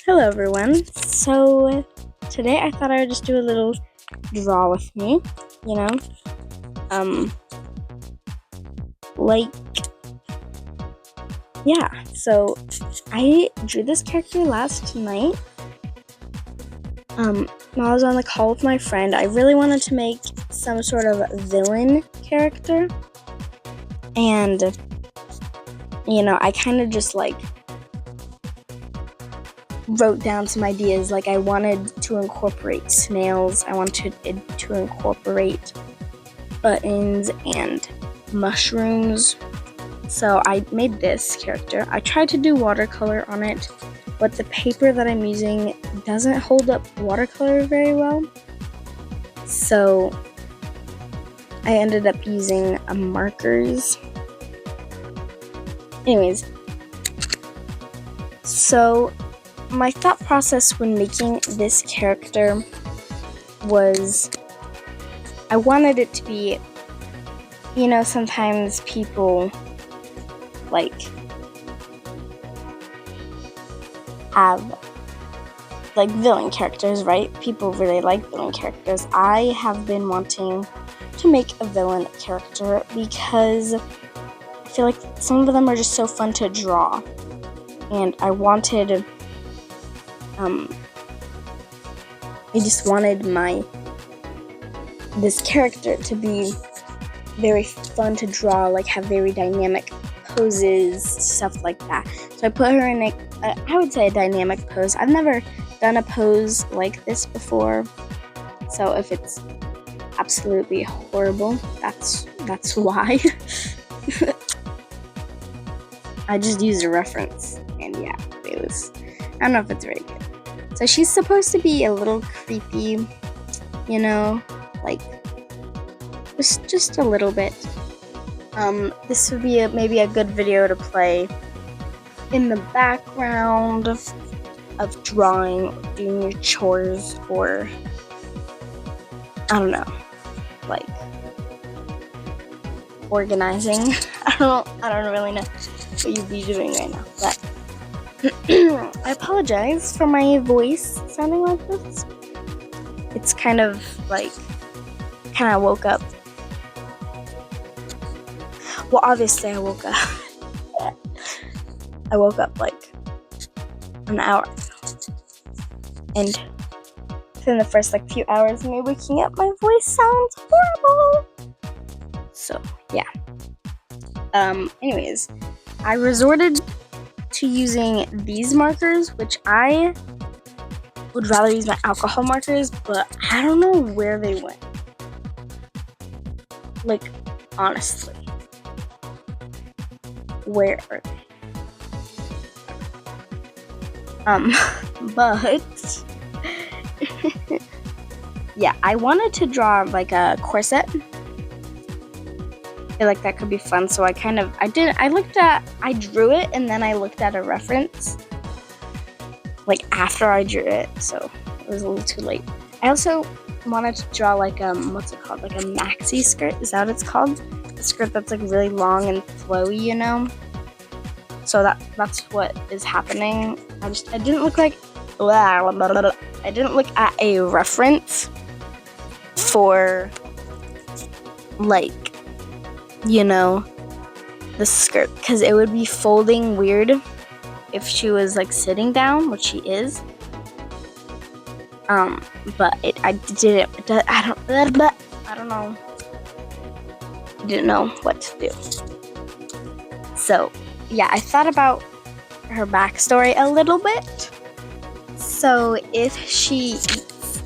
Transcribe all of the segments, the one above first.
Hello everyone. So today I thought I would just do a little draw with me, you know. Um like yeah, so I drew this character last night. While I was on the call with my friend, I really wanted to make some sort of villain character. And I kind of just wrote down some ideas. Like I wanted to incorporate snails, I wanted to incorporate buttons and mushrooms. So I made this character. I tried to do watercolor on it, but the paper that I'm using doesn't hold up watercolor very well. So I ended up using markers. Anyways, so my thought process when making this character was I wanted it to be, sometimes people have villain characters, right? People really like villain characters. I have been wanting to make a villain character because I feel like some of them are just so fun to draw. And I just wanted this character to be very fun to draw, have very dynamic poses, stuff like that. So I put her in I would say a dynamic pose. I've never done a pose like this before, so if it's absolutely horrible, that's why. I just used a reference, and yeah, I don't know if it's very good. So she's supposed to be a little creepy, just a little bit. This would be maybe a good video to play in the background of drawing or doing your chores, or I don't know, organizing. I don't really know what you'd be doing right now, but I apologize for my voice sounding like this. It's kind of woke up. Well, obviously I woke up. I woke up an hour ago. And within the first few hours of me waking up, my voice sounds horrible. So, yeah. Anyways, I resorted to using these markers, which I would rather use my alcohol markers, but I don't know where they went. Honestly. Where are they? But yeah, I wanted to draw a corset. I feel like that could be fun, so I drew it and then I looked at a reference after I drew it, so it was a little too late. I also wanted to draw what's it called, a maxi skirt, is that what it's called? A skirt that's really long and flowy, So that's what is happening. I didn't look I didn't look at a reference for the skirt, because it would be folding weird if she was sitting down, which she is. But I don't know. I didn't know what to do. So yeah, I thought about her backstory a little bit. So if she eats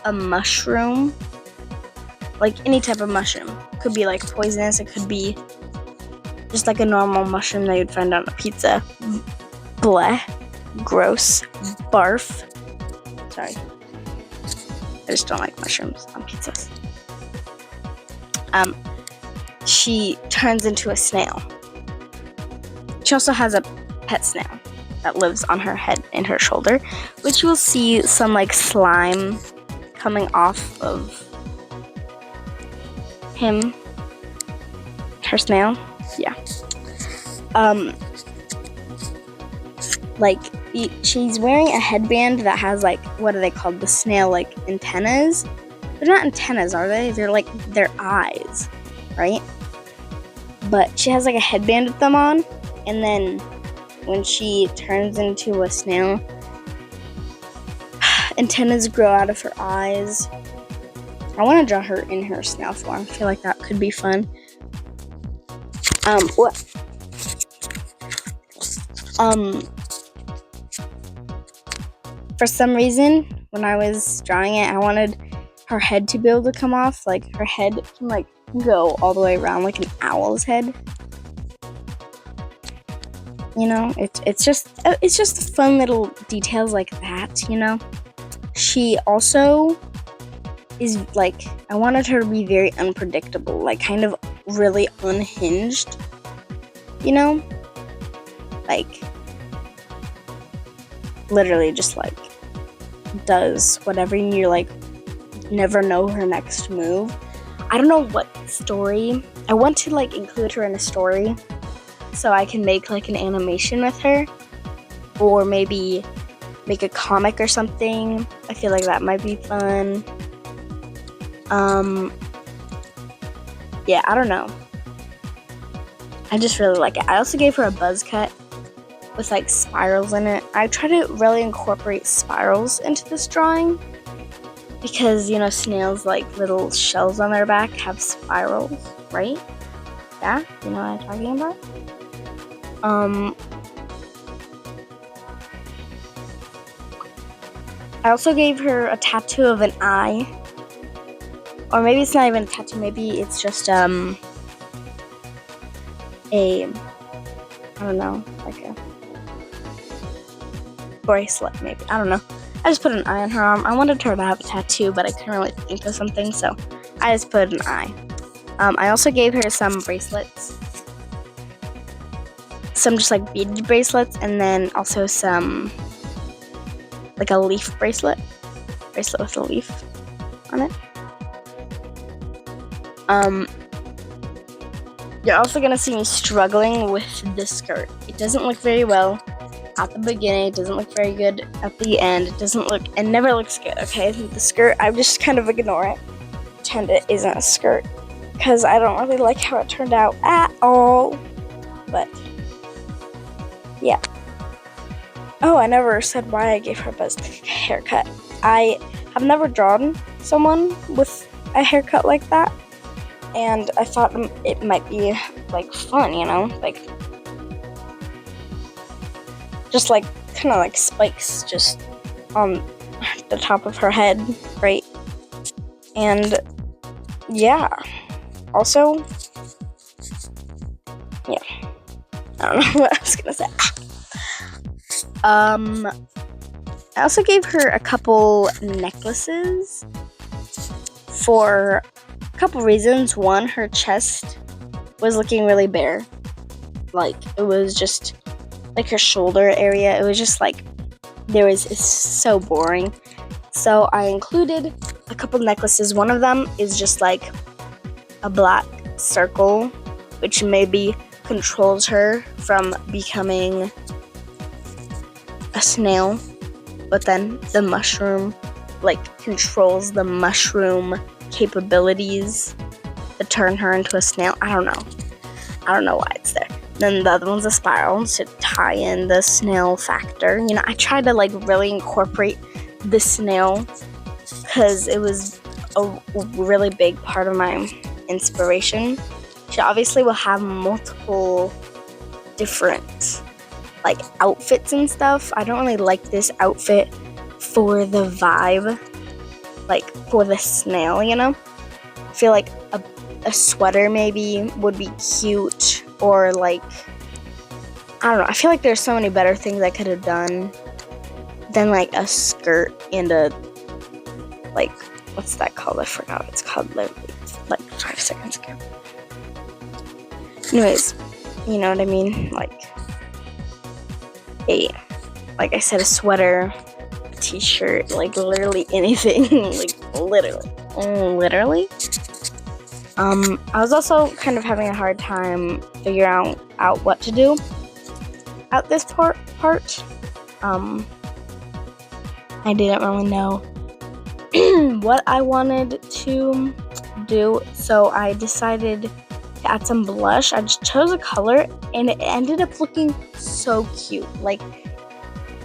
a mushroom, any type of mushroom, could be poisonous, it could be just a normal mushroom that you'd find on a pizza. Bleh. Gross. Barf. Sorry. I just don't like mushrooms on pizzas. She turns into a snail. She also has a pet snail that lives on her head and her shoulder, which you will see some slime coming off of him, her snail. Yeah. like she's wearing a headband that has like, what are they called? The snail like antennas. They're not antennas, are they? They're like their eyes, right? But she has like a headband with them on, and then when she turns into a snail, antennas grow out of her eyes. I want to draw her in her snail form. I feel like that could be fun. For some reason, when I was drawing it, I wanted her head to be able to come off. Like, her head can, like, go all the way around like an owl's head. You know, it's just fun little details like that, you know? She also is, like, I wanted her to be very unpredictable, like, kind of really unhinged, you know? Like, literally just, like, does whatever, and you, like, never know her next move. I don't know what story. I want to, like, include her in a story so I can make, like, an animation with her, or maybe make a comic or something. I feel like that might be fun. Yeah, I don't know. I just really like it. I also gave her a buzz cut with like spirals in it. I try to really incorporate spirals into this drawing because, you know, snails, like little shells on their back, have spirals, right? Yeah, you know what I'm talking about? I also gave her a tattoo of an eye. Or maybe it's not even a tattoo, maybe it's just I don't know, like a bracelet maybe. I don't know. I just put an eye on her arm. I wanted her to have a tattoo, but I couldn't really think of something, so I just put an eye. I also gave her some bracelets. Some just like beaded bracelets, and then also some like a leaf bracelet. Bracelet with a leaf on it. You're also gonna see me struggling with the skirt. It doesn't look very well at the beginning. It doesn't look very good at the end. It never looks good, okay? The skirt, I just kind of ignore it. Pretend it isn't a skirt. Because I don't really like how it turned out at all. But, yeah. Oh, I never said why I gave her a buzz haircut. I have never drawn someone with a haircut like that. And I thought it might be, like, fun, you know? Like, just, like, kind of like spikes just on the top of her head, right? And, yeah. Also, yeah. I don't know what I was gonna say. I also gave her a couple necklaces for a couple reasons. One, her chest was looking really bare. Like, it was just, like, her shoulder area, it was just, like, it's so boring. So I included a couple necklaces. One of them is just, like, a black circle, which maybe controls her from becoming a snail. But then the mushroom, like, controls the mushroom capabilities to turn her into a snail. I don't know why it's there. Then the other one's a spiral to tie in the snail factor. You know, I tried to, like, really incorporate the snail because it was a really big part of my inspiration. She obviously will have multiple different, like, outfits and stuff. I don't really like this outfit for the vibe, like, for the snail, you know? I feel like a sweater maybe would be cute, or, like, I don't know. I feel like there's so many better things I could have done than, like, a skirt and a, like, what's that called? I forgot what it's called, literally, like, 5 seconds ago. Anyways, you know what I mean? Like I said, a sweater, a t-shirt, like, literally anything. Like, literally. I was also kind of having a hard time figuring out what to do at this part. I didn't really know what I wanted to do, so I decided to add some blush. I just chose a color and it ended up looking so cute. Like,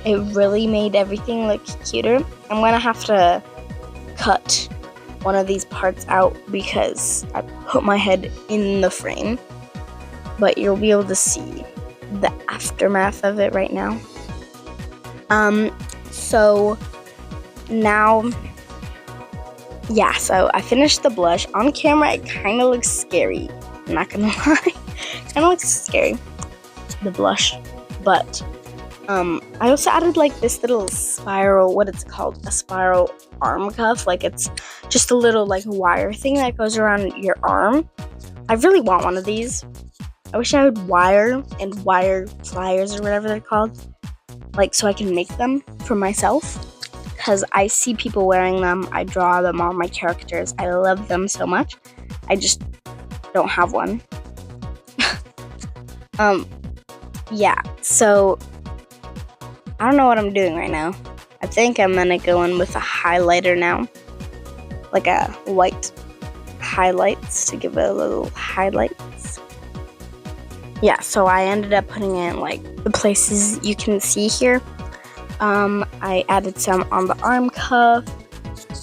it really made everything look cuter. I'm gonna have to cut one of these parts out because I put my head in the frame, but you'll be able to see the aftermath of it right now. So now, yeah, so I finished the blush. On camera, it kind of looks scary. I'm not gonna lie. It kind of looks scary, the blush. But I also added like this little spiral, what it's called, a spiral arm cuff. Like, it's just a little like wire thing that goes around your arm. I really want one of these. I wish I had wire and wire pliers or whatever they're called, like, so I can make them for myself, because I see people wearing them. I draw them on my characters. I love them so much. I just don't have one. Yeah, so I don't know what I'm doing right now. I think I'm gonna go in with a highlighter now, like a white highlights to give it a little highlights. Yeah, so I ended up putting in like the places you can see here. I added some on the arm cuff,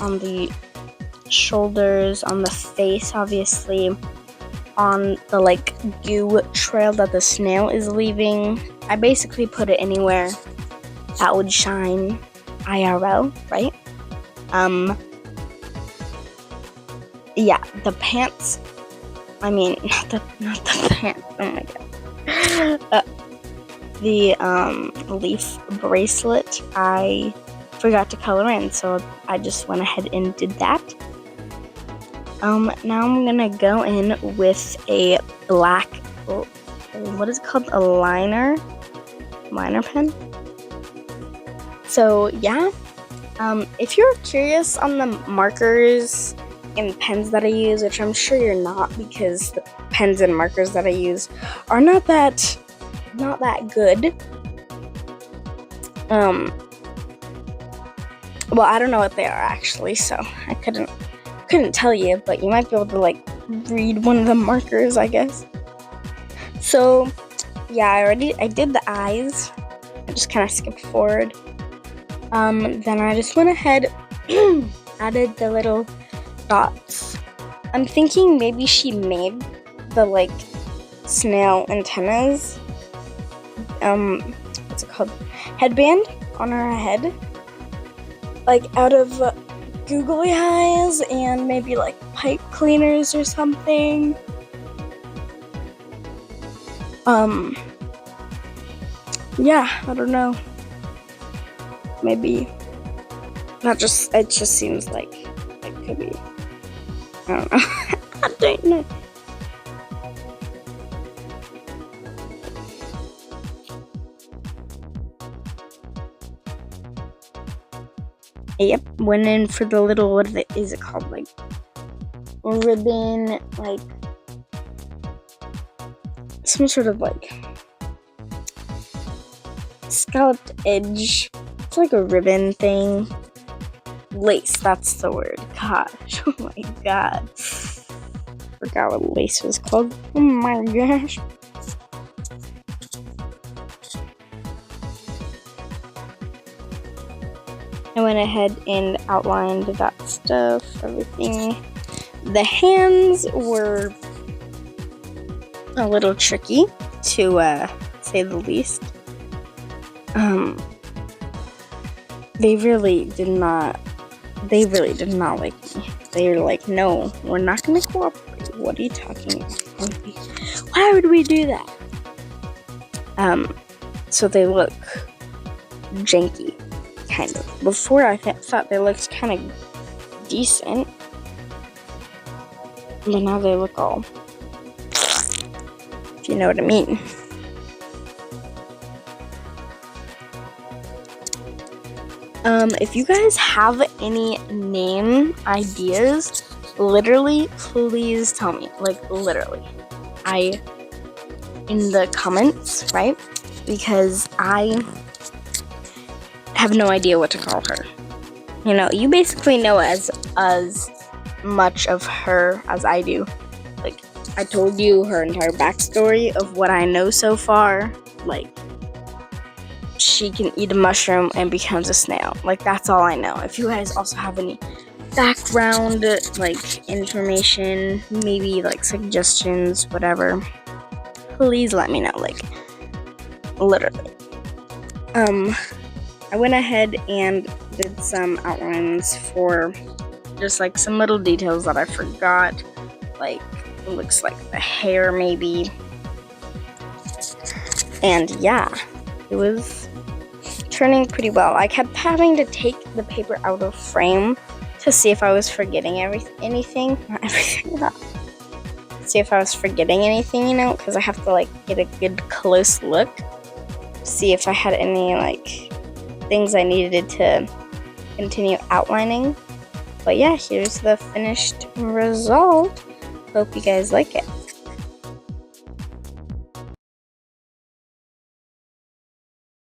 on the shoulders, on the face, obviously, on the like goo trail that the snail is leaving. I basically put it anywhere that would shine IRL, right? Yeah, the pants. I mean, not the pants. Oh my god. The leaf bracelet, I forgot to color in, so I just went ahead and did that. Now I'm gonna go in with a black, what is it called? A liner pen. So yeah, if you're curious on the markers and pens that I use, which I'm sure you're not, because the pens and markers that I use are not that good. Well, I don't know what they are actually, so I couldn't tell you, but you might be able to like read one of the markers, I guess. So yeah, I did the eyes. I just kind of skipped forward. Then I just went ahead, added the little dots. I'm thinking maybe she made the like snail antennas, what's it called, headband on her head, like out of googly eyes and maybe like pipe cleaners or something. Yeah, I don't know. Maybe it just seems like it could be. I don't know. I don't know. Yep, went in for the little, what is it called, like ribbon, like some sort of like scalloped edge. It's like a ribbon thing. Lace, that's the word. Gosh, oh my god. Forgot what lace was called. Oh my gosh. I went ahead and outlined that stuff, everything. The hands were a little tricky, to say the least. They really did not like me. They were like, no, we're not gonna cooperate. What are you talking about? Why would we do that? So they look janky, kind of. Before I thought they looked kind of decent, but now they look all, if you know what I mean. If you guys have any name ideas, literally, please tell me. Like, literally. In the comments, right? Because I have no idea what to call her. You know, you basically know as much of her as I do. Like, I told you her entire backstory of what I know so far. Like, she can eat a mushroom and becomes a snail. Like, that's all I know. If you guys also have any background, like, information, maybe, like, suggestions, whatever, please let me know. Like, literally. I went ahead and did some outlines for just, like, some little details that I forgot. Like, it looks like the hair, maybe. And, yeah, it was turning pretty well. I kept having to take the paper out of frame to see if I was forgetting anything. Not everything, not. See if I was forgetting anything, you know, because I have to, like, get a good close look. See if I had any, like, things I needed to continue outlining. But yeah, here's the finished result. Hope you guys like it.